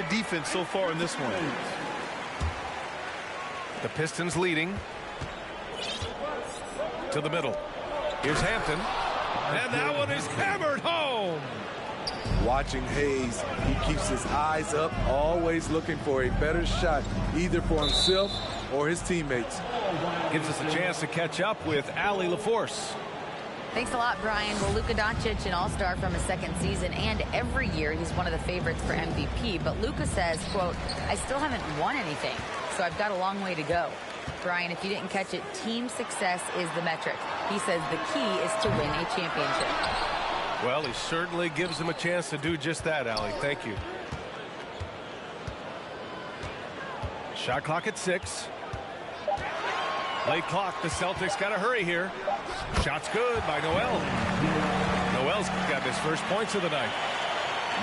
defense so far in this one. The Pistons leading. To the middle. Here's Hampton. And that one is hammered home. Watching Hayes, he keeps his eyes up, always looking for a better shot, either for himself or his teammates. Gives us a chance to catch up with Allie LaForce. Thanks a lot, Brian. Well, Luka Doncic, an all-star from his second season, and every year he's one of the favorites for MVP. But Luka says, quote, I still haven't won anything, so I've got a long way to go. Brian, if you didn't catch it, team success is the metric. He says the key is to win a championship. Well, he certainly gives him a chance to do just that, Allie. Thank you. Shot clock at 6. Late clock. The Celtics got to hurry here. Shot's good by Noel. Noel's got his first points of the night.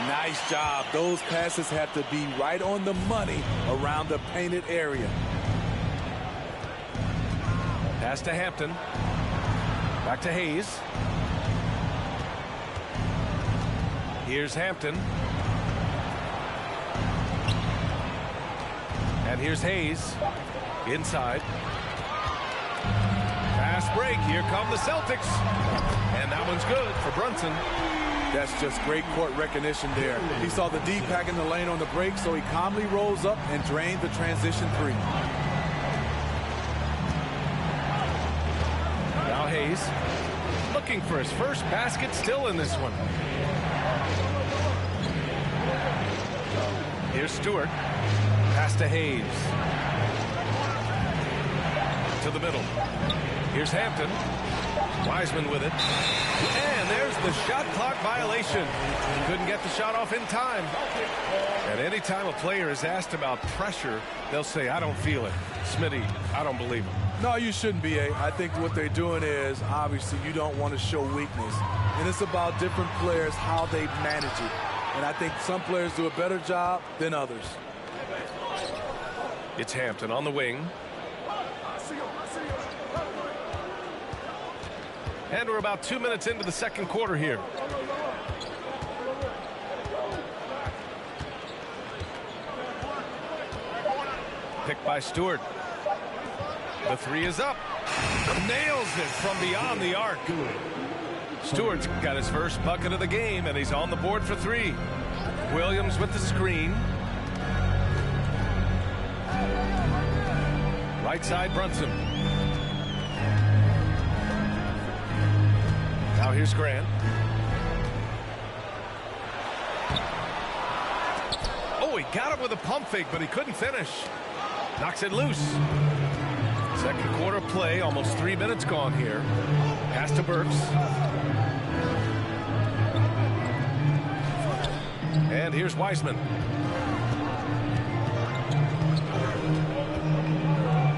Nice job. Those passes have to be right on the money around the painted area. Pass to Hampton. Back to Hayes. Here's Hampton. And here's Hayes. Inside. Fast break. Here come the Celtics. And that one's good for Brunson. That's just great court recognition there. He saw the D pack in the lane on the break, so he calmly rolls up and drained the transition three. Now Hayes looking for his first basket, still in this one. Here's Stewart. Pass to Hayes. To the middle. Here's Hampton. Wiseman with it. And there's the shot clock violation. Couldn't get the shot off in time. And any time a player is asked about pressure, they'll say, I don't feel it. Smitty, I don't believe him. No, you shouldn't be, A. I think what they're doing is, obviously, you don't want to show weakness. And it's about different players, how they manage it. And I think some players do a better job than others. It's Hampton on the wing. And we're about 2 minutes into the second quarter here. Picked by Stewart. The three is up. Nails it from beyond the arc. Stewart's got his first bucket of the game, and he's on the board for 3. Williams with the screen. Right side, Brunson. Now here's Grant. Oh, he got him with a pump fake, but he couldn't finish. Knocks it loose. Second quarter play, almost 3 minutes gone here. Pass to Burks. And here's Wiseman.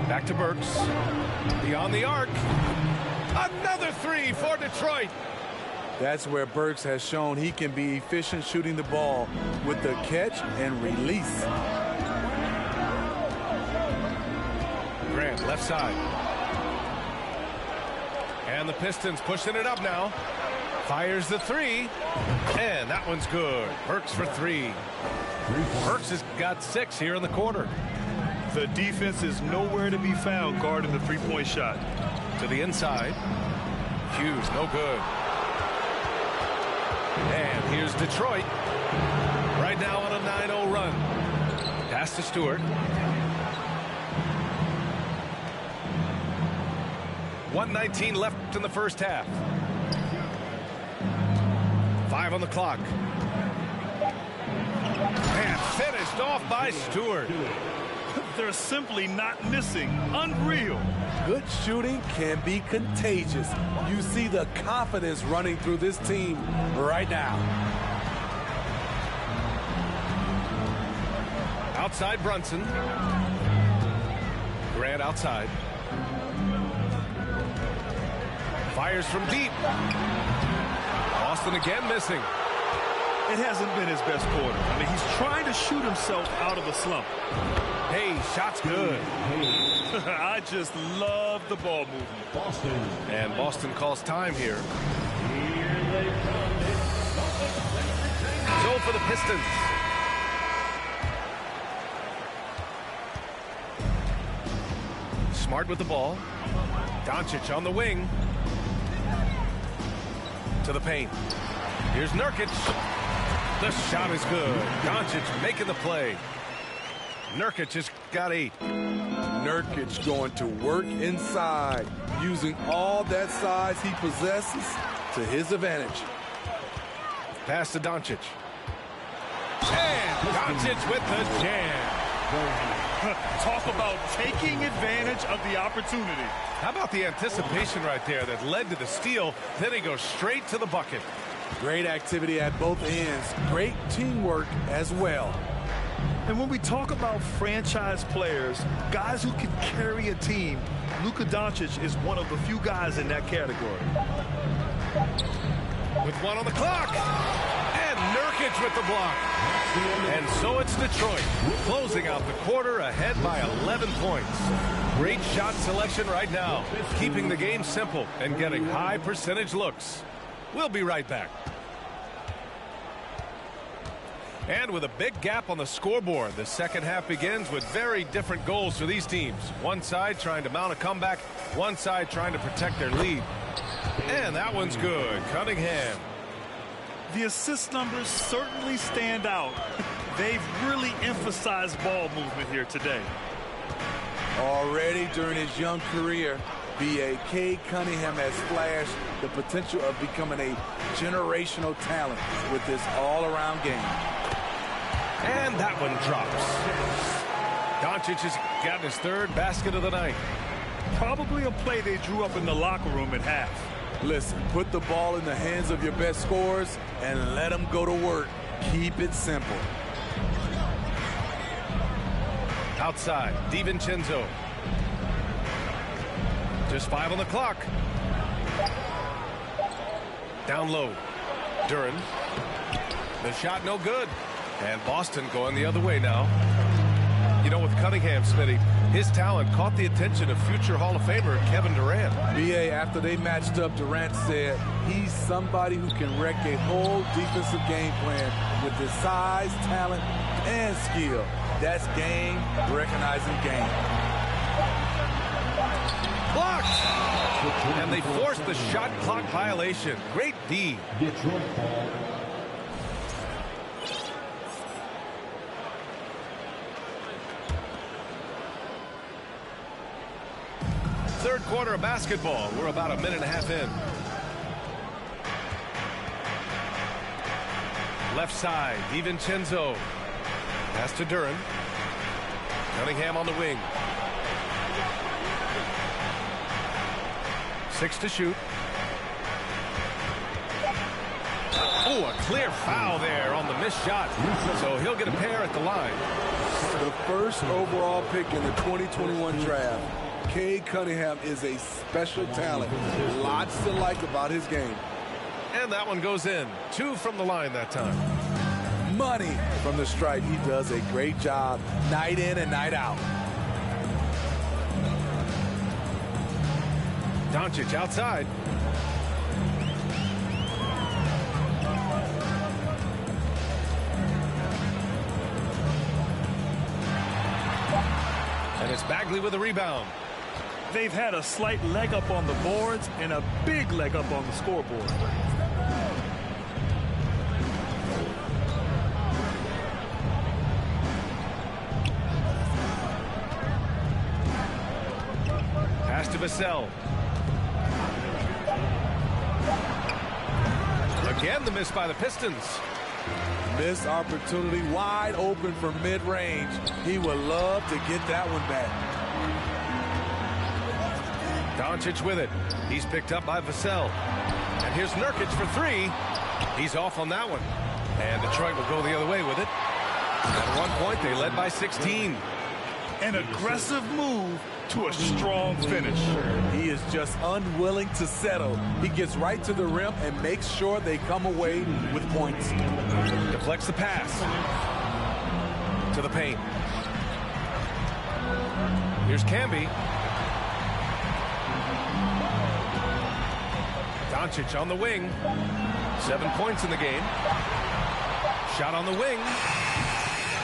Back to Burks. Beyond the arc. Another 3 for Detroit. That's where Burks has shown he can be efficient shooting the ball with the catch and release. Grant, left side. And the Pistons pushing it up now. Fires the 3. And that one's good. Burks for 3. Burks has got 6 here in the quarter. The defense is nowhere to be found guarding the three-point shot. To the inside. Hughes, no good. And here's Detroit. Right now on a 9-0 run. Pass to Stewart. 1:19 left in the first half. 5 on the clock. And finished off by Stewart. They're simply not missing. Unreal. Good shooting can be contagious. You see the confidence running through this team right now. Outside Brunson. Grant outside. Fires from deep. Boston again missing. It hasn't been his best quarter. I mean, he's trying to shoot himself out of a slump. Hey, shot's good. I just love the ball movement. And Boston calls time here. So for the Pistons. Smart with the ball. Doncic on the wing. To the paint. Here's Nurkic. The shot is good. Doncic making the play. Nurkic has got 8. Nurkic going to work inside, using all that size he possesses to his advantage. Pass to Doncic. And Doncic with the jam. Talk about taking advantage of the opportunity. How about the anticipation right there that led to the steal? Then he goes straight to the bucket. Great activity at both ends. Great teamwork as well. And when we talk about franchise players, guys who can carry a team, Luka Doncic is one of the few guys in that category. With 1 on the clock. And Nurkic with the block. And so it's Detroit closing out the quarter ahead by 11 points. Great shot selection right now, keeping the game simple and getting high percentage looks. We'll be right back. And with a big gap on the scoreboard, the second half begins with very different goals for these teams. One side trying to mount a comeback, one side trying to protect their lead. And that one's good. Cunningham. The assist numbers certainly stand out. They've really emphasized ball movement here today. Already during his young career, B.A.K. Cunningham has flashed the potential of becoming a generational talent with this all-around game. And that one drops. Doncic has gotten his 3rd basket of the night. Probably a play they drew up in the locker room at half. Listen, put the ball in the hands of your best scorers and let them go to work. Keep it simple. Outside, DiVincenzo. Just 5 on the clock. Down low. Duren. The shot no good. And Boston going the other way now. You know, with Cunningham, Smitty, his talent caught the attention of future Hall of Famer Kevin Durant. B.A., after they matched up, Durant said he's somebody who can wreck a whole defensive game plan with his size, talent, and skill. That's game recognizing game. Blocked! And they forced the shot clock violation. Great D. Third quarter of basketball. We're about 1.5 minutes in. Left side, DiVincenzo. Pass to Duren. Cunningham on the wing. 6 to shoot. Oh, a clear foul there on the missed shot. So he'll get a pair at the line. The first overall pick in the 2021 draft. Cade Cunningham is a special talent. Lots to like about his game. And that one goes in. 2 from the line that time. Money from the stripe. He does a great job night in and night out. Doncic outside. And it's Bagley with a rebound. They've had a slight leg up on the boards and a big leg up on the scoreboard. Pass to Vassell. Again, the miss by the Pistons. Missed opportunity, wide open from mid-range. He would love to get that one back. Doncic with it. He's picked up by Vassell. And here's Nurkic for 3. He's off on that one. And Detroit will go the other way with it. At one point, they led by 16. An aggressive move to a strong finish. He is just unwilling to settle. He gets right to the rim and makes sure they come away with points. Deflects the pass. To the paint. Here's Camby. Doncic on the wing. 7 points in the game. Shot on the wing.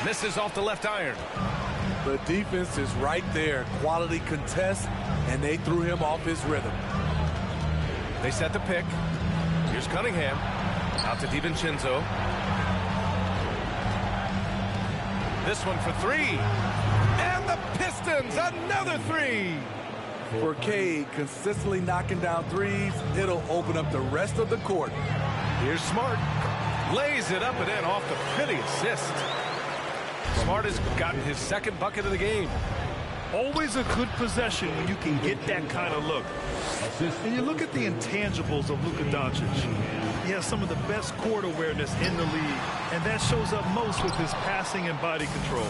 Misses off the left iron. The defense is right there. Quality contest, and they threw him off his rhythm. They set the pick. Here's Cunningham. Out to DiVincenzo. This one for three. And the Pistons, another three. For Cade, consistently knocking down threes, it'll open up the rest of the court. Here's Smart. Lays it up and in off the pretty assist. Smart has gotten his second bucket of the game. Always a good possession when you can get that kind of look. And you look at the intangibles of Luka Doncic. He has some of the best court awareness in the league, and that shows up most with his passing and body control.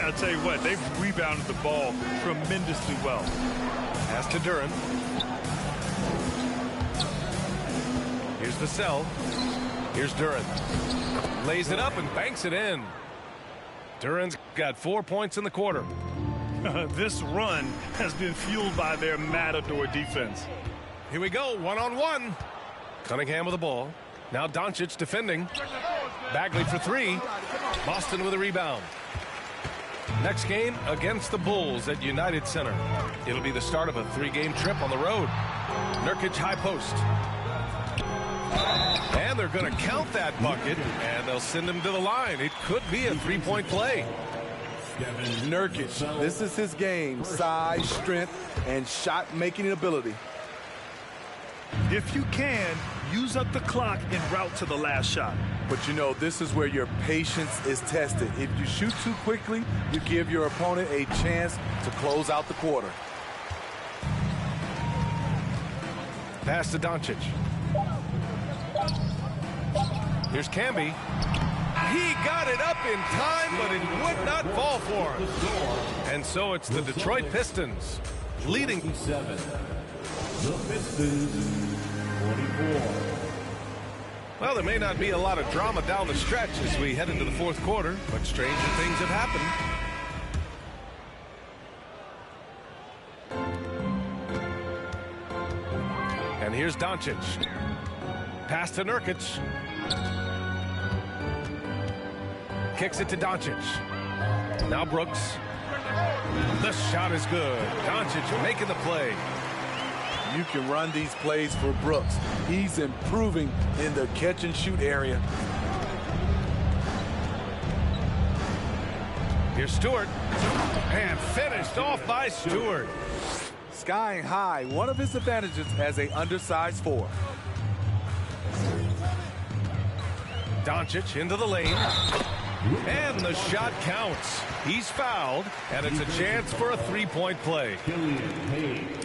I'll tell you what, they've rebounded the ball tremendously well. Pass to Duren. Here's Vassell. Here's Duren. Lays it up and banks it in. Duren's got 4 points in the quarter. This run has been fueled by their matador defense. Here we go, one-on-one. Cunningham with the ball. Now Doncic defending. Bagley for three. Boston with a rebound. Next game against the Bulls at United Center. It'll be the start of a 3-game trip on the road. Nurkic high post. And they're going to count that bucket, and they'll send him to the line. It could be a 3-point play. Nurkic, this is his game. Size, strength, and shot-making ability. If you can, use up the clock en route to the last shot. But you know, this is where your patience is tested. If you shoot too quickly, you give your opponent a chance to close out the quarter. Pass to Doncic. Here's Camby. He got it up in time, but it would not fall for him. And so it's the Detroit Pistons leading. The Pistons, 44. Well, there may not be a lot of drama down the stretch as we head into the fourth quarter, but stranger things have happened. And here's Doncic. Pass to Nurkic. Kicks it to Doncic. Now Brooks. The shot is good. Doncic making the play. You can run these plays for Brooks. He's improving in the catch-and-shoot area. Here's Stewart. And finished off by Stewart. Skying high, one of his advantages as an undersized four. Doncic into the lane. And the shot counts. He's fouled, and it's a chance for a 3-point play.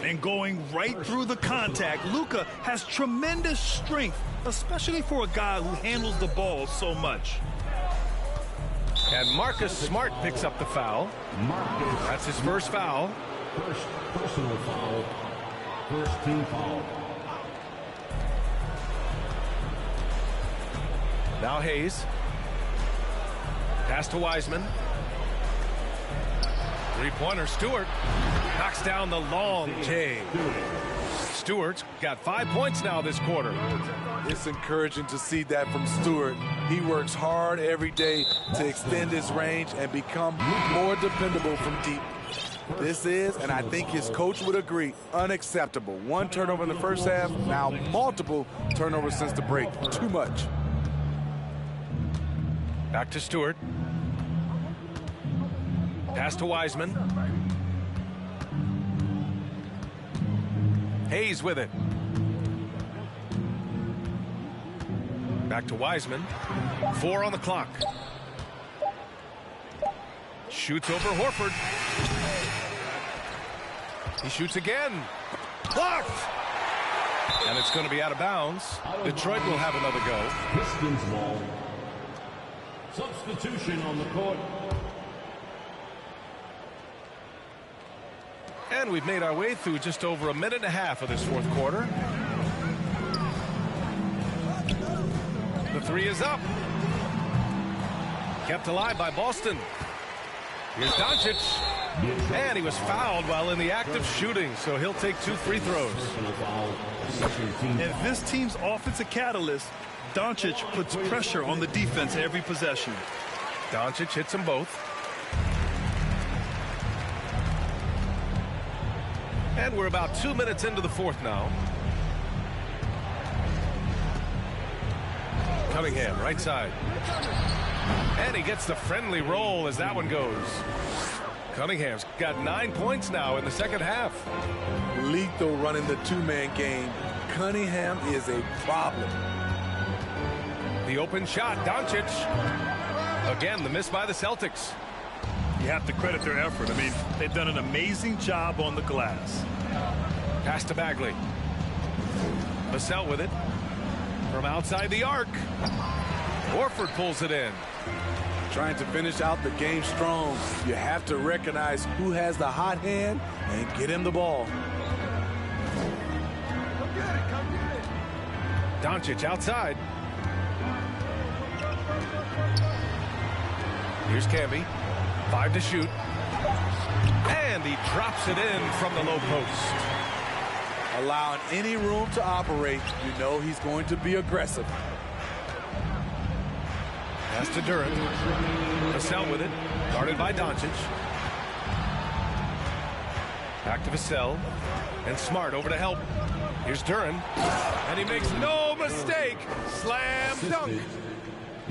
And going right through the contact, Luka has tremendous strength, especially for a guy who handles the ball so much. And Marcus Smart picks up the foul. That's his first foul. First personal foul. First team foul. Now Hayes. Pass to Wiseman. Three-pointer, Stewart. Knocks down the long J. Stewart's got 5 points now this quarter. It's encouraging to see that from Stewart. He works hard every day to extend his range and become more dependable from deep. This is, and I think his coach would agree, unacceptable. 1 turnover in the first half, now multiple turnovers since the break. Too much. Back to Stewart. Pass to Wiseman. Hayes with it. Back to Wiseman. 4 on the clock. Shoots over Horford. He shoots again. Blocked! And it's going to be out of bounds. Detroit will have another go. Pistons ball. Substitution on the court. And we've made our way through just over a minute and a half of this fourth quarter. The three is up. Kept alive by Boston. Here's Doncic. And he was fouled while in the act of shooting, so he'll take 2 free throws. And this team's offensive catalyst, Doncic puts pressure on the defense every possession. Doncic hits them both. And we're about 2 minutes into the fourth now. Cunningham, right side. And he gets the friendly roll as that one goes. Cunningham's got 9 points now in the second half. Lethal running the two-man game. Cunningham is a problem. The open shot, Doncic. Again, the miss by the Celtics. You have to credit their effort. I mean, they've done an amazing job on the glass. Pass to Bagley. Vassell with it. From outside the arc. Horford pulls it in. Trying to finish out the game strong. You have to recognize who has the hot hand and get him the ball. Doncic outside. Here's Camby. 5 to shoot. And he drops it in from the low post. Allowing any room to operate, you know he's going to be aggressive. Pass to Durant. Vassell with it. Guarded by Doncic. Back to Vassell. And Smart over to help. Here's Durant. And he makes no mistake. Slam dunk.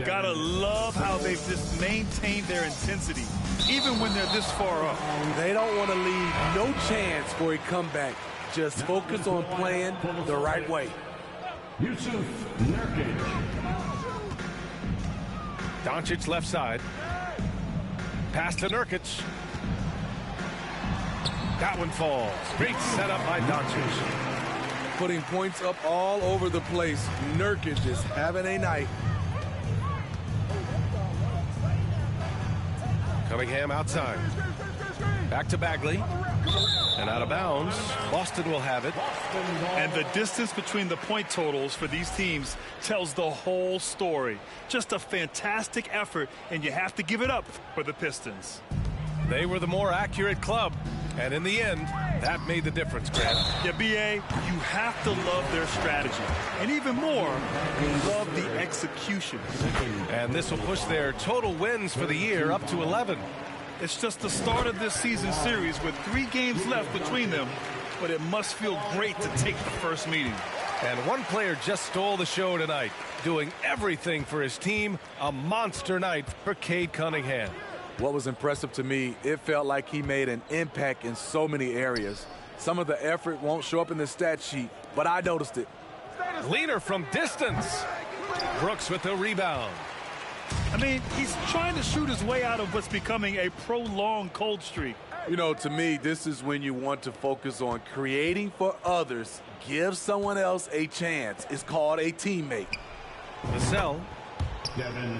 Gotta love how they've just maintained their intensity, even when they're this far up. They don't want to leave no chance for a comeback. Just focus on playing the right way. Yusuf Nurkic. Doncic left side. Pass to Nurkic. That one falls. Great setup by Doncic. Putting points up all over the place. Nurkic is having a night. Cunningham outside. Back to Bagley. And out of bounds. Boston will have it. And the distance between the point totals for these teams tells the whole story. Just a fantastic effort, and you have to give it up for the Pistons. They were the more accurate club. And in the end, that made the difference, Grant. Yeah, B.A., you have to love their strategy. And even more, love the execution. And this will push their total wins for the year up to 11. It's just the start of this season series with 3 games left between them, but it must feel great to take the first meeting. And one player just stole the show tonight, doing everything for his team. A monster night for Cade Cunningham. What was impressive to me, it felt like he made an impact in so many areas. Some of the effort won't show up in the stat sheet, but I noticed it. Leaner from distance. Brooks with the rebound. I mean, he's trying to shoot his way out of what's becoming a prolonged cold streak. You know, to me, this is when you want to focus on creating for others. Give someone else a chance. It's called a teammate. Vassell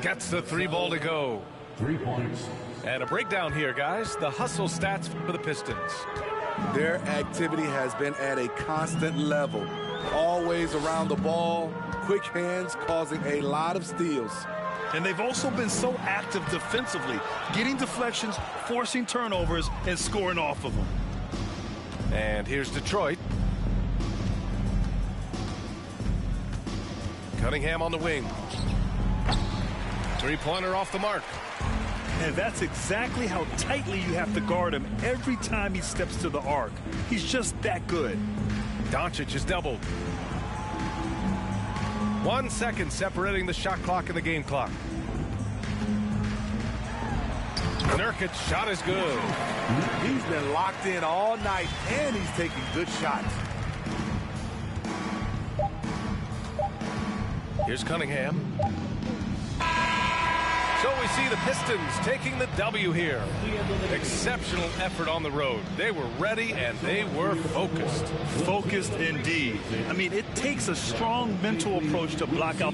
gets the 3 ball to go. 3 points. And a breakdown here, guys. The hustle stats for the Pistons. Their activity has been at a constant level. Always around the ball, quick hands causing a lot of steals. And they've also been so active defensively, getting deflections, forcing turnovers, and scoring off of them. And here's Detroit. Cunningham on the wing. 3-pointer off the mark. And that's exactly how tightly you have to guard him every time he steps to the arc. He's just that good. Doncic is doubled. 1 second separating the shot clock and the game clock. Nurkic shot is good. He's been locked in all night, and he's taking good shots. Here's Cunningham. So we see the Pistons taking the W here. Exceptional effort on the road. They were ready and they were focused. Focused indeed. I mean, it takes a strong mental approach to block out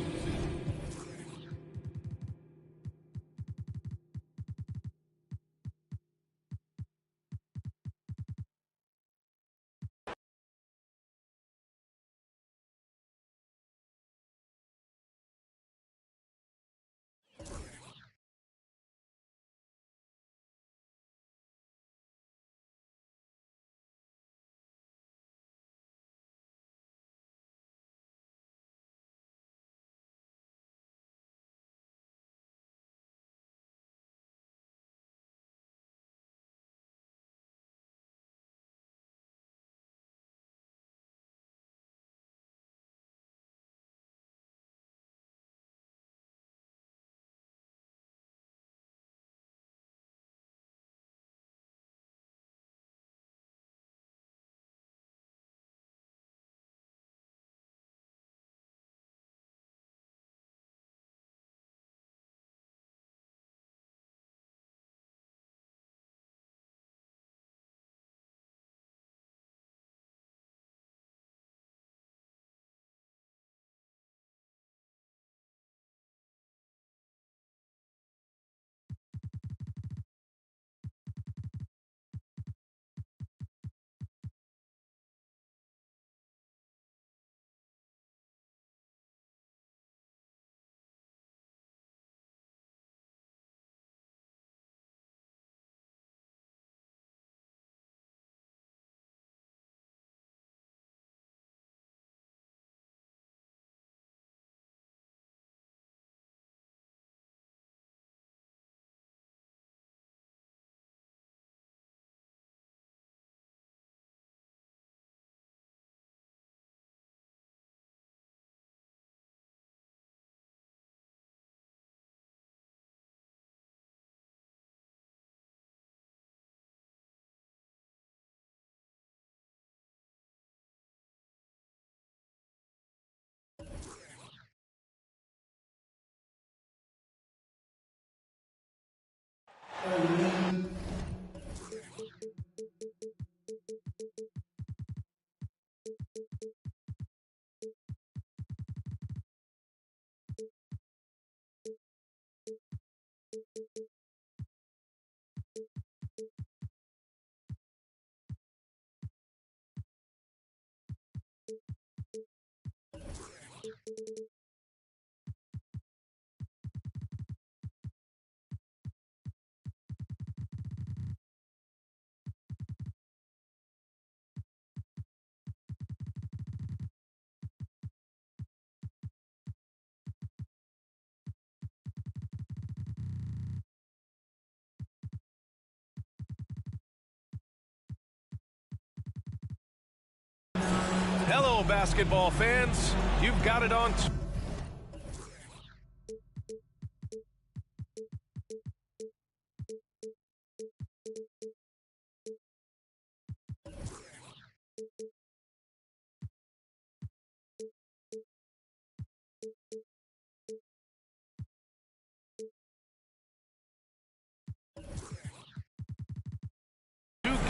Hello, basketball fans. You've got it on.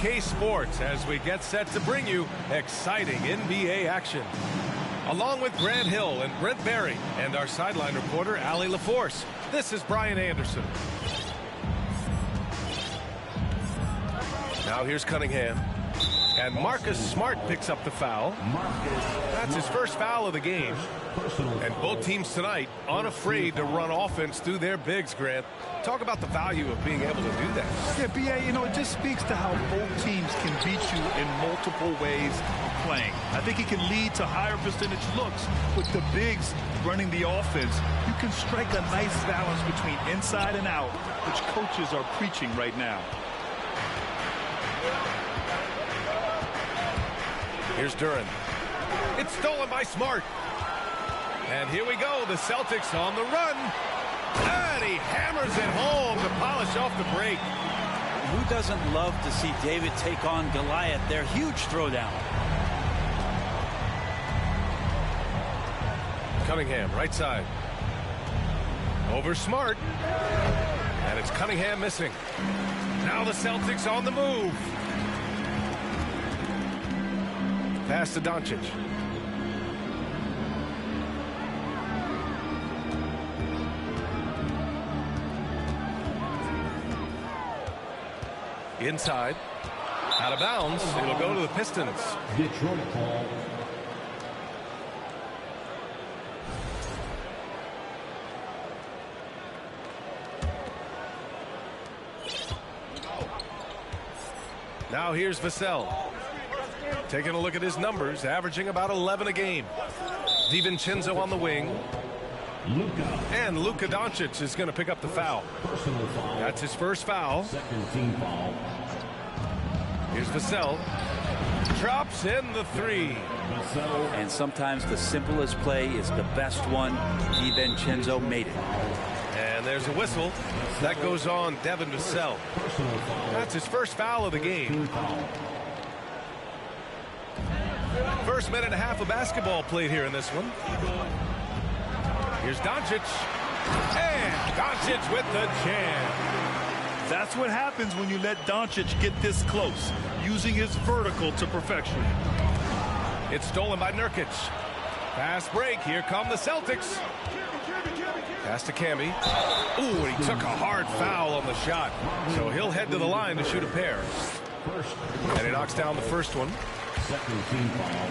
K Sports as we get set to bring you exciting NBA action. Along with Grant Hill and Brent Barry and our sideline reporter, Allie LaForce, this is Brian Anderson. Now here's Cunningham. And Marcus Smart picks up the foul. That's his first foul of the game. And both teams tonight unafraid to run offense through their bigs, Grant. Talk about the value of being able to do that. Yeah, B.A., you know, it just speaks to how both teams can beat you in multiple ways of playing. I think he can lead to higher percentage looks with the bigs running the offense. You can strike a nice balance between inside and out, which coaches are preaching right now. Here's Duran. It's stolen by Smart. And here we go. The Celtics on the run. And he hammers it home to polish off the break. Who doesn't love to see David take on Goliath? Their huge throwdown. Cunningham, right side. Over Smart. And it's Cunningham missing. Now the Celtics on the move. Pass to Doncic. Inside. Out of bounds. It'll go to the Pistons. Detroit call. Now here's Vassell. Taking a look at his numbers, averaging about 11 a game. DiVincenzo on the wing. And Luka Doncic is going to pick up the foul. Personal foul. That's his first foul. Second team foul. Here's Vassell. Drops in the three. Vassell. And sometimes the simplest play is the best one. DiVincenzo made it. And there's a whistle. That goes on Devin Vassell. Personal foul. That's his first foul of the game. Team foul. First minute and a half of basketball played here in this one. Here's Doncic. And Doncic with the jam. That's what happens when you let Doncic get this close, using his vertical to perfection. It's stolen by Nurkic. Fast break. Here come the Celtics. Pass to Camby. Ooh, and he took a hard foul on the shot. So he'll head to the line to shoot a pair. And he knocks down the first one. Second team foul.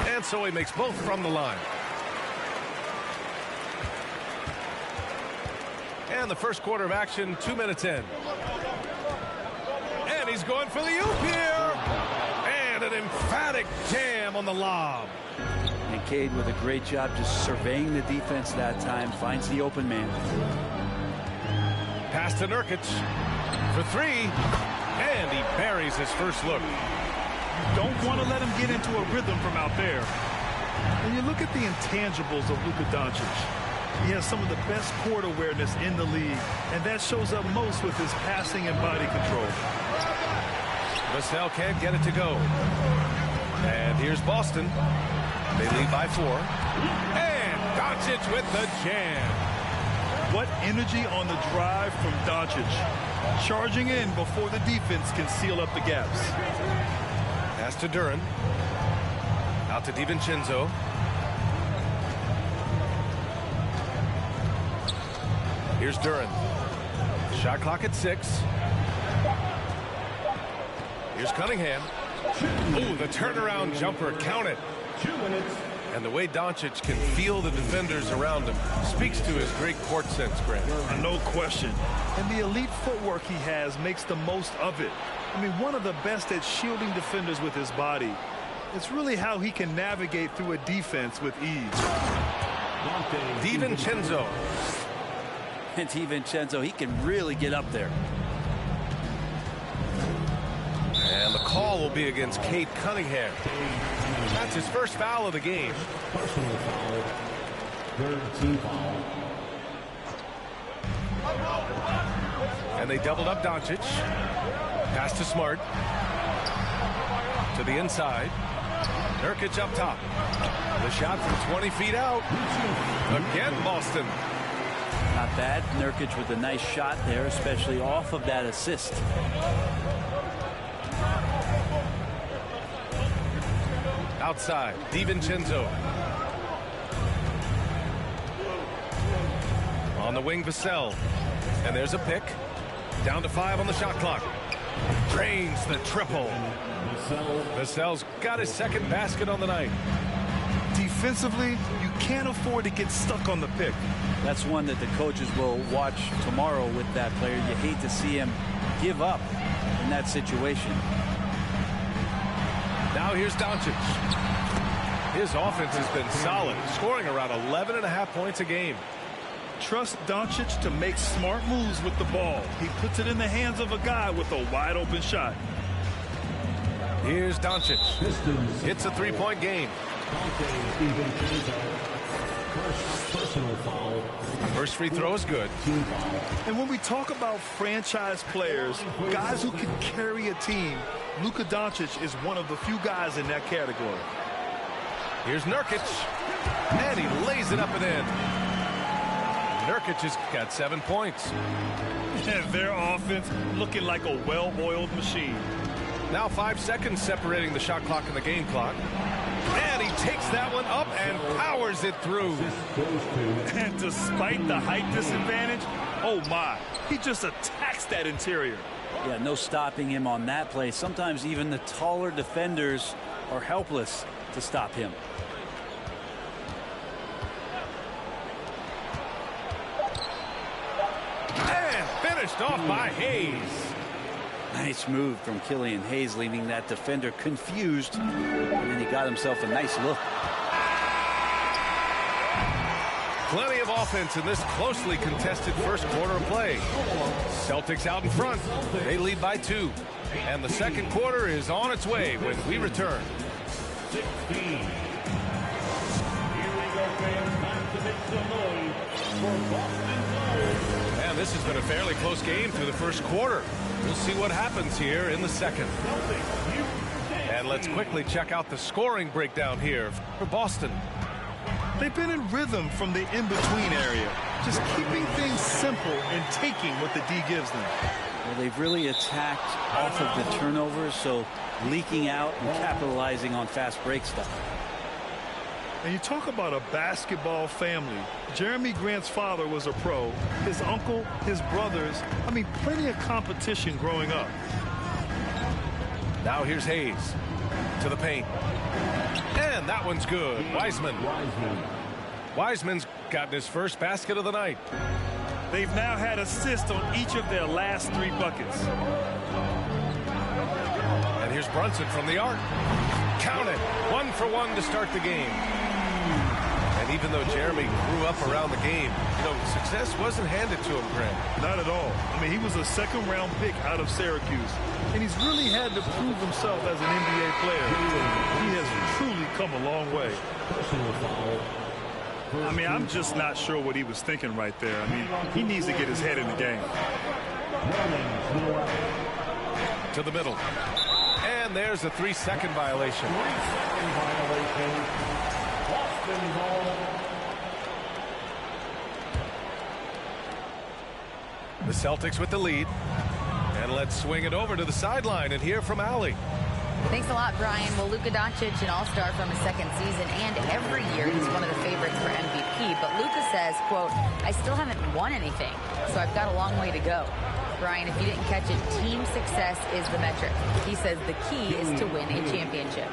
And so he makes both from the line. And the first quarter of action, 2 minutes in. And he's going for the oop here. And an emphatic jam on the lob. And Cade with a great job just surveying the defense that time. Finds the open man. Pass to Nurkic for three. And he buries his first look. You don't want to let him get into a rhythm from out there. When you look at the intangibles of Luka Doncic, he has some of the best court awareness in the league, and that shows up most with his passing and body control. Vassell can't get it to go. And here's Boston. They lead by 4. And Doncic with the jam. What energy on the drive from Doncic. Charging in before the defense can seal up the gaps. Pass to Duran. Out to DiVincenzo. Here's Duran. Shot clock at 6. Here's Cunningham. Oh, the turnaround jumper. Count it. 2 minutes. And the way Doncic can feel the defenders around him speaks to his great court sense, Grant. No question. And the elite footwork he has makes the most of it. I mean, one of the best at shielding defenders with his body. It's really how he can navigate through a defense with ease. DiVincenzo. And DiVincenzo, he can really get up there. And the call will be against Cade Cunningham. That's his first foul of the game. Personal foul. Third team foul. And they doubled up Doncic. Pass to Smart. To the inside. Nurkic up top. The shot from 20 feet out. Again, Boston. Not bad. Nurkic with a nice shot there, especially off of that assist. Outside, DiVincenzo. On the wing, Vassell. And there's a pick. Down to 5 on the shot clock. Drains the triple. Vassell's got his second basket on the night. Defensively, you can't afford to get stuck on the pick. That's one that the coaches will watch tomorrow with that player. You hate to see him give up in that situation. Now here's Doncic. His offense has been solid, scoring around 11.5 points a game. Trust Doncic to make smart moves with the ball. He puts it in the hands of a guy with a wide open shot. Here's Doncic. It's a 3-point game. Personal foul. First free throw is good. And when we talk about franchise players, guys who can carry a team, Luka Doncic is one of the few guys in that category. Here's Nurkic. And he lays it up and in. Nurkic has got 7 points. And their offense looking like a well-oiled machine. Now 5 seconds separating the shot clock and the game clock. And he takes that one up and powers it through. And despite the height disadvantage, oh my, he just attacks that interior. Yeah, no stopping him on that play. Sometimes even the taller defenders are helpless to stop him. And finished off by Hayes. Nice move from Killian Hayes, leaving that defender confused. And then he got himself a nice look. Plenty of offense in this closely contested first quarter of play. Celtics out in front. They lead by 2. And the second quarter is on its way when we return. 16. Here we go, fans. Time to make some noise for Boston. And this has been a fairly close game through the first quarter. We'll see what happens here in the second. And let's quickly check out the scoring breakdown here for Boston. They've been in rhythm from the in-between area, just keeping things simple and taking what the D gives them. Well, they've really attacked off of the turnovers, so leaking out and capitalizing on fast break stuff. And you talk about a basketball family. Jeremy Grant's father was a pro. His uncle, his brothers. I mean, plenty of competition growing up. Now here's Hayes to the paint. And that one's good. Wiseman's gotten his first basket of the night. They've now had assists on each of their last 3 buckets. And here's Brunson from the arc. Count it. 1 for 1 to start the game. And even though Jeremy grew up around the game, you know, success wasn't handed to him, Grant. Not at all. I mean, he was a second-round pick out of Syracuse. And he's really had to prove himself as an NBA player. He has truly come a long way. Personal foul. I mean, I'm just not sure what he was thinking right there. I mean, he needs to get his head in the game. To the middle. And there's a 3-second violation. 3-second violation. Boston ball. The Celtics with the lead. And let's swing it over to the sideline and hear from Allie. Thanks a lot, Brian. Well, Luka Doncic, an all-star from his second season, and every year he's one of the favorites for MVP. But Luka says, quote, I still haven't won anything, so I've got a long way to go. Brian, if you didn't catch it, team success is the metric. He says the key is to win a championship.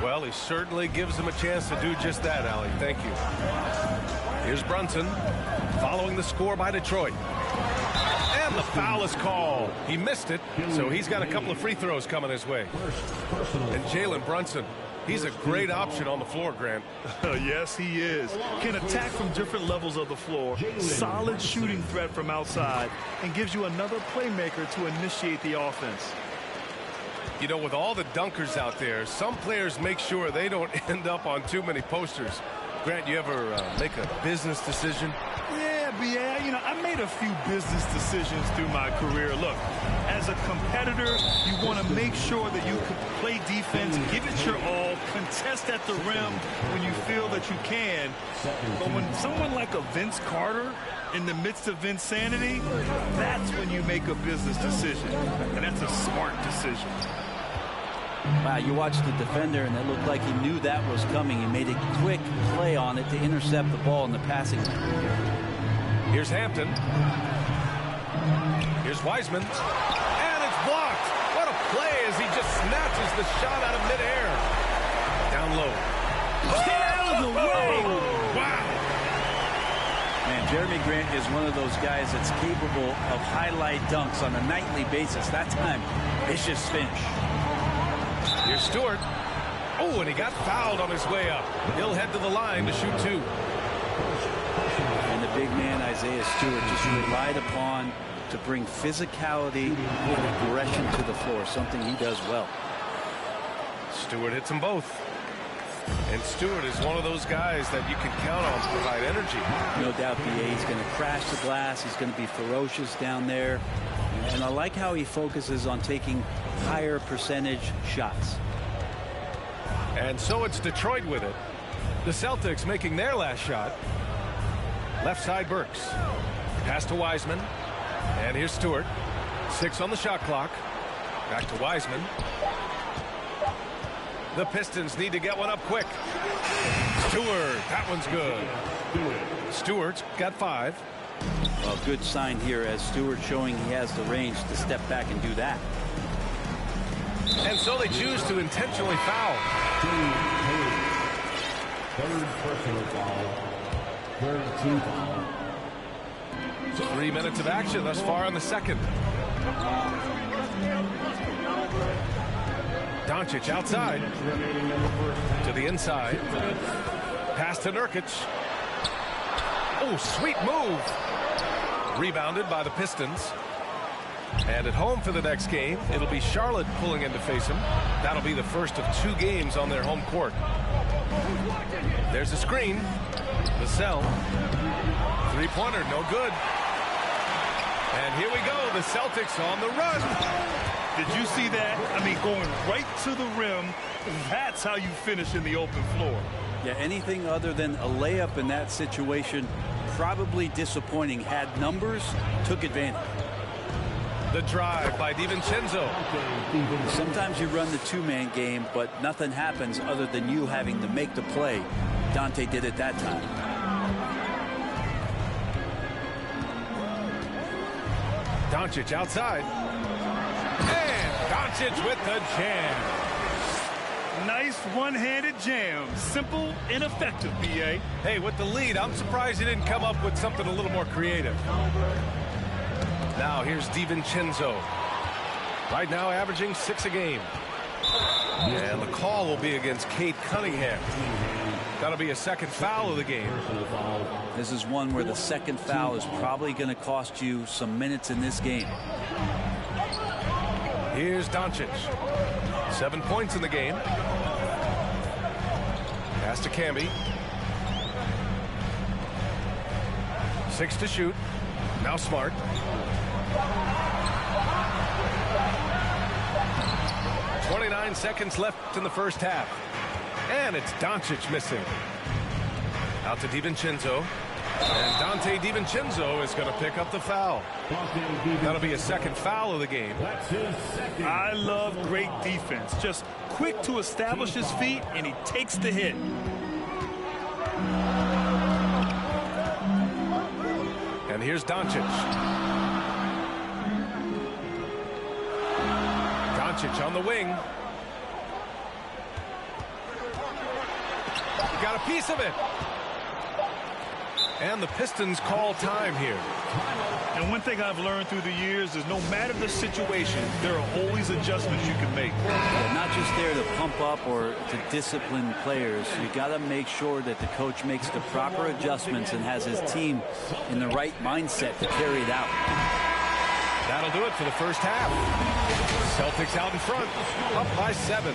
Well, he certainly gives them a chance to do just that, Allie. Thank you. Here's Brunson following the score by Detroit. And the foul is called. He missed it, so he's got a couple of free throws coming his way. And Jalen Brunson, he's a great option on the floor, Grant. Yes, he is. Can attack from different levels of the floor. Solid shooting threat from outside, and gives you another playmaker to initiate the offense. You know, with all the dunkers out there, some players make sure they don't end up on too many posters. Grant, you ever make a business decision? Yeah, you know, I made a few business decisions through my career. Look, as a competitor, you want to make sure that you can play defense, give it your all, contest at the rim when you feel that you can. But when someone like a Vince Carter in the midst of insanity, that's when you make a business decision. And that's a smart decision. Wow, you watched the defender, and it looked like he knew that was coming. He made a quick play on it to intercept the ball in the passing lane. Here's Hampton. Here's Wiseman. And it's blocked. What a play as he just snatches the shot out of midair. Down low. Get out of the way! Wow. Man, Jeremy Grant is one of those guys that's capable of highlight dunks on a nightly basis. That time, vicious finish. Here's Stewart. Oh, and he got fouled on his way up. He'll head to the line to shoot two. And the big man, Isaiah Stewart, just relied upon to bring physicality and aggression to the floor, something he does well. Stewart hits them both. And Stewart is one of those guys that you can count on to provide energy. No doubt, B.A. He's going to crash the glass. He's going to be ferocious down there. And I like how he focuses on taking higher percentage shots. And so it's Detroit with it. The Celtics making their last shot. Left side Burks. Pass to Wiseman. And here's Stewart. 6 on the shot clock. Back to Wiseman. The Pistons need to get one up quick. Stewart. That one's good. Stewart's got 5. Well, good sign here as Stewart showing he has the range to step back and do that. And so they choose to intentionally foul. Third personal foul. Third team foul. 3 minutes of action thus far in the second. Doncic outside. To the inside. Pass to Nurkic. Oh, sweet move. Rebounded by the Pistons. And at home for the next game, it'll be Charlotte pulling in to face him. That'll be the first of 2 games on their home court. There's a screen. Vassell. 3-pointer, no good. And here we go, the Celtics on the run. Did you see that? I mean, going right to the rim. That's how you finish in the open floor. Yeah, anything other than a layup in that situation, probably disappointing. Had numbers, took advantage. The drive by DiVincenzo. Sometimes you run the 2-man game, but nothing happens other than you having to make the play. Dante did it that time. Doncic outside. And Doncic with the jam. Nice one-handed jam. Simple and effective, B.A. Hey, with the lead, I'm surprised he didn't come up with something a little more creative. Now here's DiVincenzo. Right now averaging 6 a game. And the call will be against Cade Cunningham. That'll be a second foul of the game. This is one where the second foul is probably going to cost you some minutes in this game. Here's Doncic. 7 points in the game. Pass to Camby. 6 to shoot. Now Smart. .29 seconds left in the first half. And it's Doncic missing. Out to DiVincenzo. And Dante DiVincenzo is going to pick up the foul. That'll be a second foul of the game. I love great defense. Just quick to establish his feet, and he takes the hit. And here's Doncic. Doncic on the wing. Got a piece of it. And the Pistons call time here. And one thing I've learned through the years is no matter the situation, there are always adjustments you can make. Yeah, not just there to pump up or to discipline players. You got to make sure that the coach makes the proper adjustments and has his team in the right mindset to carry it out. That'll do it for the first half. Celtics out in front, up by 7.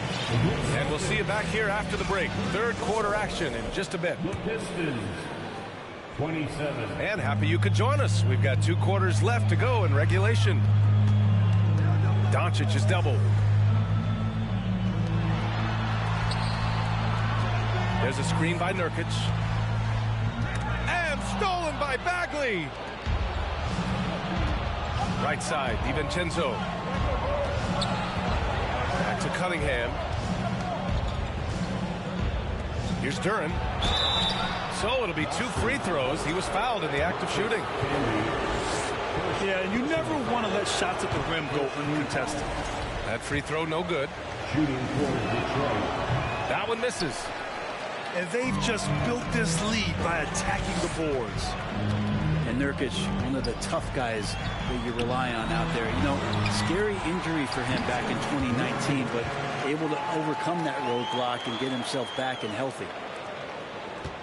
And we'll see you back here after the break. Third quarter action in just a bit. 27. And happy you could join us. We've got 2 quarters left to go in regulation. Doncic is doubled. There's a screen by Nurkic. And stolen by Bagley. Right side, DiVincenzo. Back to Cunningham. Here's Duren. So it'll be 2 free throws. He was fouled in the act of shooting. Yeah, you never want to let shots at the rim go uncontested. That free throw no good. That one misses. And they've just built this lead by attacking the boards. And Nurkic, one of the tough guys that you rely on out there. You know, scary injury for him back in 2019, but able to overcome that roadblock and get himself back and healthy.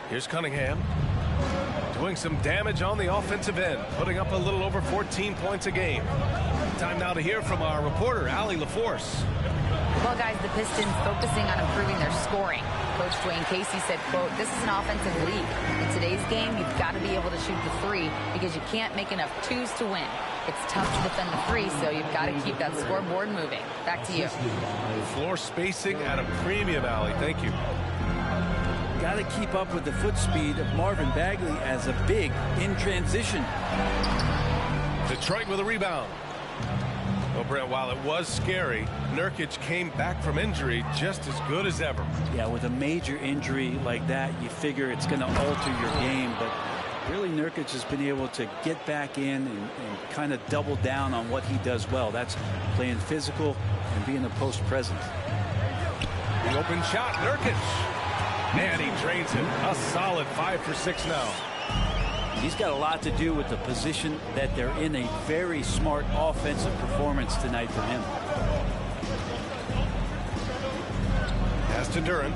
Here's Cunningham doing some damage on the offensive end, putting up a little over 14 points a game. Time now to hear from our reporter, Allie LaForce. Well, guys, the Pistons focusing on improving their scoring. Coach Dwayne Casey said, quote, "This is an offensive league. In today's game, you've got to be able to shoot the 3 because you can't make enough 2s to win. It's tough to defend the 3, so you've got to keep that scoreboard moving." Back to you. Floor spacing at a premium, Allie. Thank you. Got to keep up with the foot speed of Marvin Bagley as a big in transition. Detroit with a rebound. Well, Brent, while it was scary, Nurkic came back from injury just as good as ever. Yeah, with a major injury like that, you figure it's going to alter your game. But really, Nurkic has been able to get back in and kind of double down on what he does well. That's playing physical and being a post presence. The open shot, Nurkic. Man, he drains it. A solid 5 for 6 now. He's got a lot to do with the position that they're in. A very smart offensive performance tonight for him. Pass to Duren.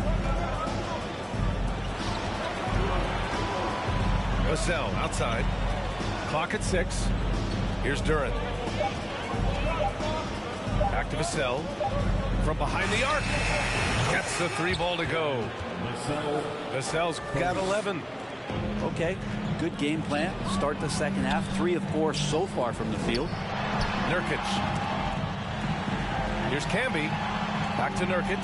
Vassell outside. Clock at 6. Here's Duren. Back to Vassell. From behind the arc. Gets the 3 ball to go. Vassell's got 11. Okay, good game plan. Start the second half. 3 of 4 so far from the field. Nurkic. Here's Camby. Back to Nurkic.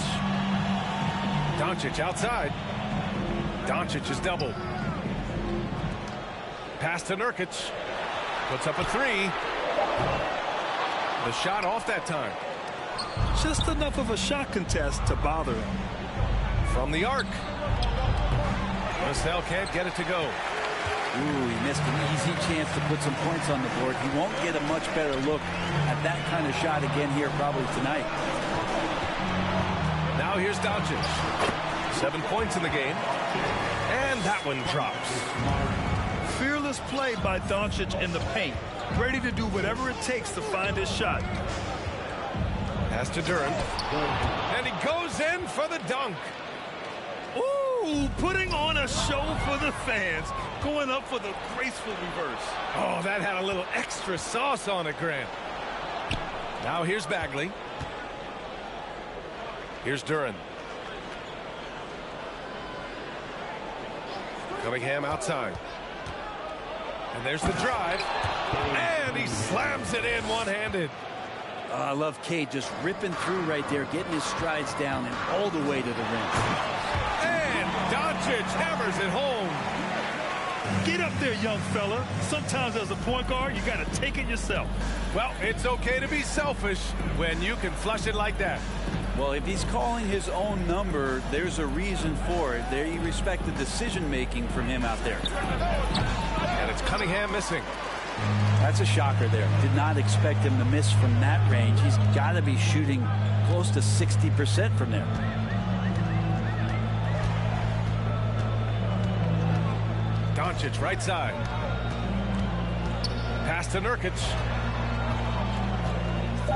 Doncic outside. Doncic is doubled. Pass to Nurkic. Puts up a 3. The shot off that time. Just enough of a shot contest to bother him. From the arc. Vassell can't get it to go. Ooh, he missed an easy chance to put some points on the board. He won't get a much better look at that kind of shot again here probably tonight. Now here's Doncic. 7 points in the game. And that one drops. Fearless play by Doncic in the paint. Ready to do whatever it takes to find his shot. Pass to Duren. And he goes in for the dunk. Ooh, putting on a show for the fans. Going up for the graceful reverse. Oh, that had a little extra sauce on it, Grant. Now here's Bagley. Here's Duren. Cunningham outside. And there's the drive. And he slams it in one-handed. I love Cade just ripping through right there, getting his strides down and all the way to the rim. And Doncic hammers it home. Get up there, young fella. Sometimes as a point guard, you got to take it yourself. Well, it's okay to be selfish when you can flush it like that. Well, if he's calling his own number, there's a reason for it. There, you respect the decision-making from him out there. And it's Cunningham missing. That's a shocker there. Did not expect him to miss from that range. He's got to be shooting close to 60% from there. Doncic, right side. Pass to Nurkic.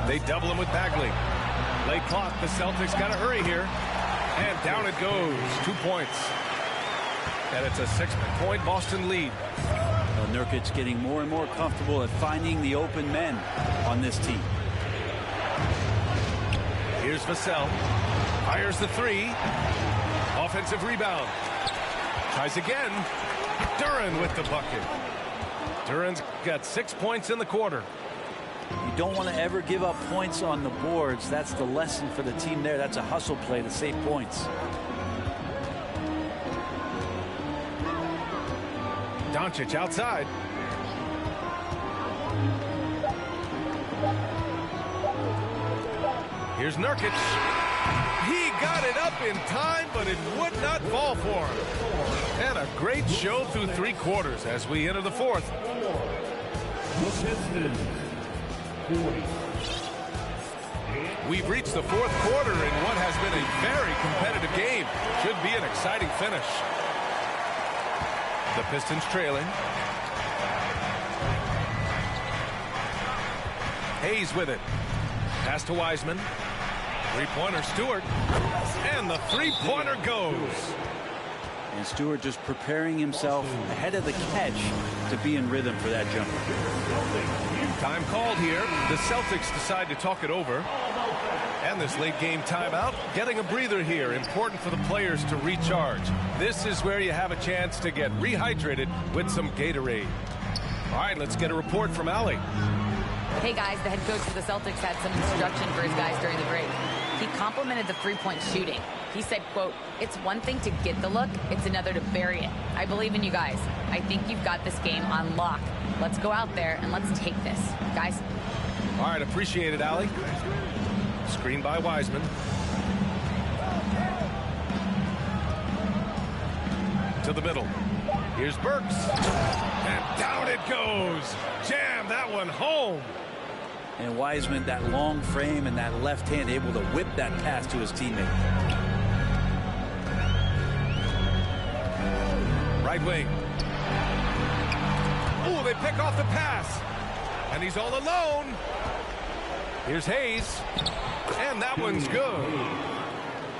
They double him with Bagley. Late clock. The Celtics got to hurry here. And down it goes. 2 points. And it's a 6-point Boston lead. Well, Nurkic getting more and more comfortable at finding the open men on this team. Here's Vassell. Fires the three. Offensive rebound. Tries again. Duran with the bucket. Duran's got 6 points in the quarter. You don't want to ever give up points on the boards. That's the lesson for the team there. That's a hustle play to save points. Doncic outside. Here's Nurkic. He got it up in time, but it would not fall for him. And a great show through 3 quarters as we enter the fourth. We've reached the fourth quarter in what has been a very competitive game. Should be an exciting finish. The Pistons trailing. Hayes with it. Pass to Wiseman. Three-pointer Stewart. And the three-pointer goes. And Stewart just preparing himself ahead of the catch to be in rhythm for that jumper. Time called here. The Celtics decide to talk it over. And this late game timeout, getting a breather here. Important for the players to recharge. This is where you have a chance to get rehydrated with some Gatorade. All right, let's get a report from Allie. Hey guys, the head coach for the Celtics had some instruction for his guys during the break. He complimented the three-point shooting. He said, quote, "It's one thing to get the look, it's another to bury it. I believe in you guys. I think you've got this game on lock. Let's go out there and let's take this, guys." All right, appreciate it, Allie. Screen by Wiseman. To the middle. Here's Burks. And down it goes. Jam that one home. And Wiseman, that long frame and that left hand, able to whip that pass to his teammate. Right wing. Ooh, they pick off the pass. And he's all alone. Here's Hayes. And that one's good.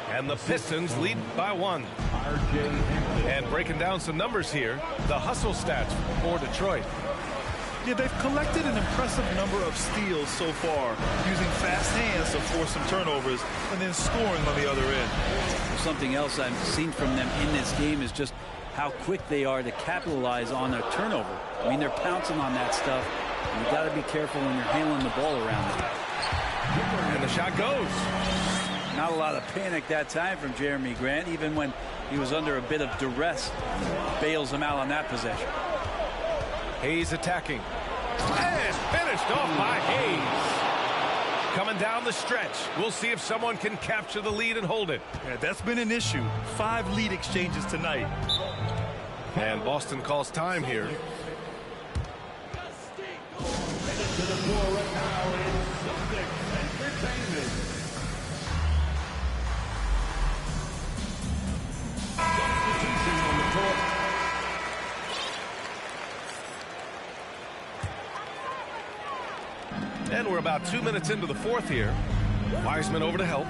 And the Pistons lead by 1. And breaking down some numbers here, the hustle stats for Detroit. Yeah, they've collected an impressive number of steals so far, using fast hands to force some turnovers and then scoring on the other end. Something else I've seen from them in this game is just how quick they are to capitalize on their turnover. I mean, they're pouncing on that stuff. And you've got to be careful when you're handling the ball around them. And the shot goes. Not a lot of panic that time from Jeremy Grant, even when he was under a bit of duress. Bails him out on that possession. Hayes attacking. And finished off by Hayes. Coming down the stretch. We'll see if someone can capture the lead and hold it. Yeah, that's been an issue. 5 lead exchanges tonight. And Boston calls time here. To the floor right now is Celtics Entertainment. Substitution on the court. And we're about 2 minutes into the fourth here. Wiseman over to help.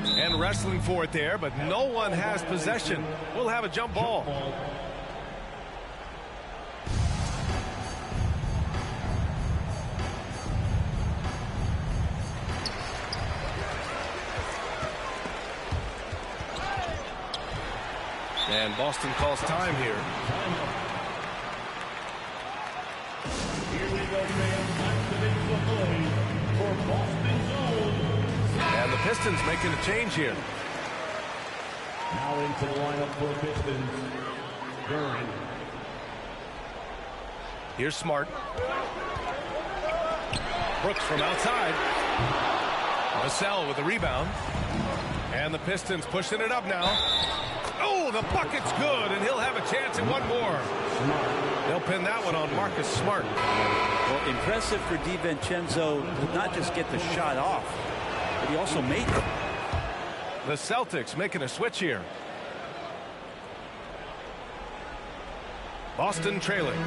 And wrestling for it there, but no one has possession. We'll have a jump ball. And Boston calls time here. Here we go, fans. Time to make the play for Boston Zone. And the Pistons making a change here. Now into the lineup for Pistons. Duran. Here's Smart. Brooks from outside. Vassell with the rebound. And the Pistons pushing it up now. Oh, the bucket's good, and he'll have a chance at one more. They'll pin that one on Marcus Smart. Well, impressive for DiVincenzo to not just get the shot off, but he also made it. The Celtics making a switch here. Boston trailing.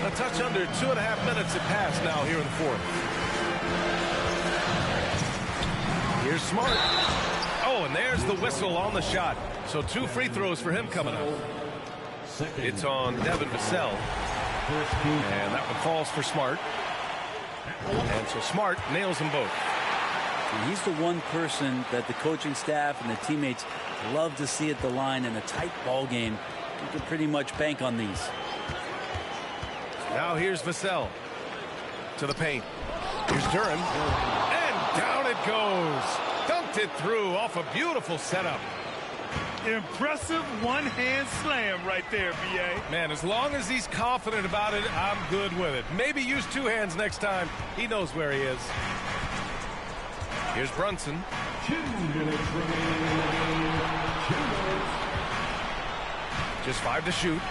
A touch under 2.5 minutes have passed now here in the fourth. Here's Smart. Oh, and there's the whistle on the shot. So 2 free throws for him coming up. It's on Devin Vassell. And that one falls for Smart. And so Smart nails them both. And he's the one person that the coaching staff and the teammates love to see at the line in a tight ball game. You can pretty much bank on these. Now here's Vassell to the paint. Here's Duren. And down it goes. Dunked it through off a beautiful setup. Impressive one-hand slam right there, B.A. Man, as long as he's confident about it, I'm good with it. Maybe use 2 hands next time. He knows where he is. Here's Brunson. 2 minutes remaining. Just 5 to shoot.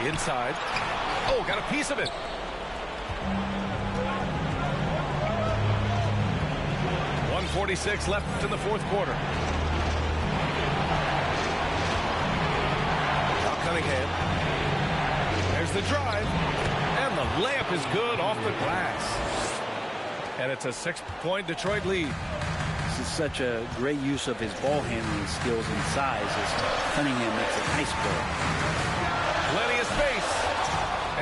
Inside. Oh, got a piece of it. .146 left in the fourth quarter. Now Cunningham. There's the drive. And the layup is good off the glass. And it's a 6-point Detroit lead. This is such a great use of his ball handling skills and size as Cunningham makes a nice play. Plenty of space.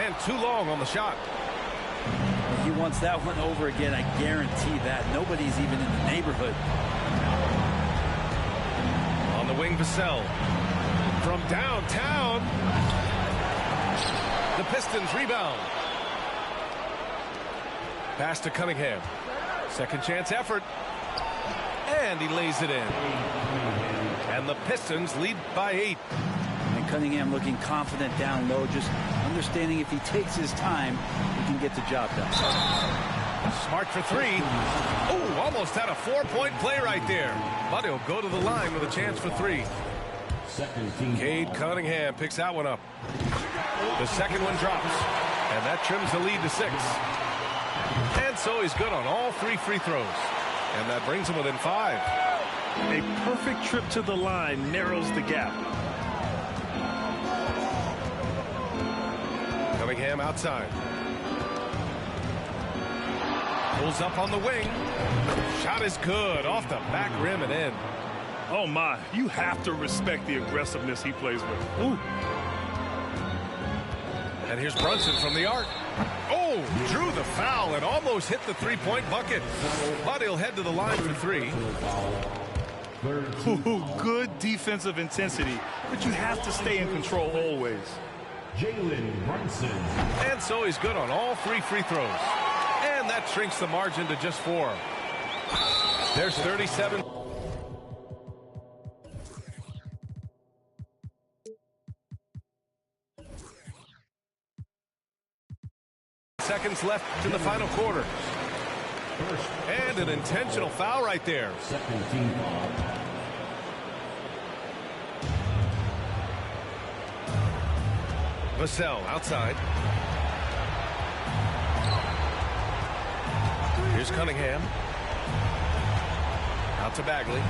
And too long on the shot. He wants that one over again, I guarantee that. Nobody's even in the neighborhood. On the wing, Vassell. From downtown. The Pistons rebound. Pass to Cunningham. Second chance effort. And he lays it in. And the Pistons lead by 8. And Cunningham looking confident down low, just understanding if he takes his time, he can get the job done. Smart for 3. Oh, almost had a 4-point play right there. But he'll go to the line with a chance for 3. Cade Cunningham picks that one up. The second one drops. And that trims the lead to 6. And so he's good on all 3 free throws. And that brings him within 5. A perfect trip to the line narrows the gap. Cunningham outside. Pulls up on the wing. Shot is good off the back rim and in. Oh my, you have to respect the aggressiveness he plays with. Ooh. And here's Brunson from the arc. Oh, drew the foul and almost hit the 3-point bucket. But he'll head to the line for 3. Ooh, good defensive intensity, but you have to stay in control always. Jalen Brunson. And so he's good on all 3 free throws. And that shrinks the margin to just 4. There's 37. Seconds left in the final quarter. And an intentional foul right there. Second team foul. Vassell outside. Here's Cunningham. Out to Bagley.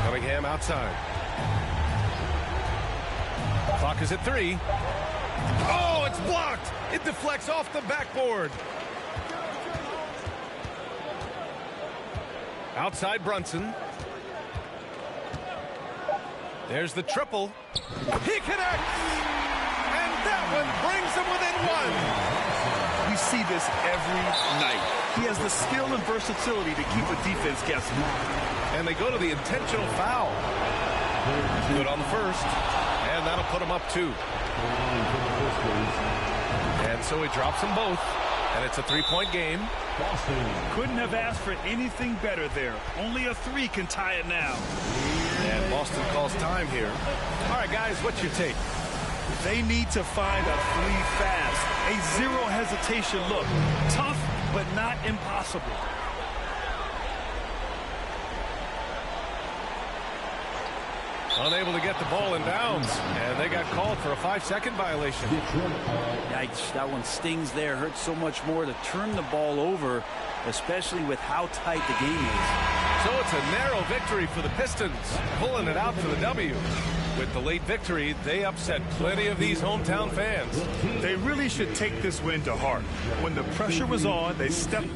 Cunningham outside. Clock is at 3. Oh, it's blocked. It deflects off the backboard. Outside Brunson. There's the triple. He connects. And that one brings him within 1. We see this every night. He has the skill and versatility to keep a defense guessing. And they go to the intentional foul. Good on the first. And that'll put him up 2. And so he drops them both. And it's a three-point game. Couldn't have asked for anything better there. Only a 3 can tie it now. And Boston calls time here. All right, guys, what's your take? They need to find a 3 fast. A zero hesitation look. Tough, but not impossible. Unable to get the ball in bounds, and they got called for a 5-second violation. Yikes, that one stings there. Hurts so much more to turn the ball over, especially with how tight the game is. So it's a narrow victory for the Pistons, pulling it out for the W. With the late victory, they upset plenty of these hometown fans. They really should take this win to heart. When the pressure was on, they stepped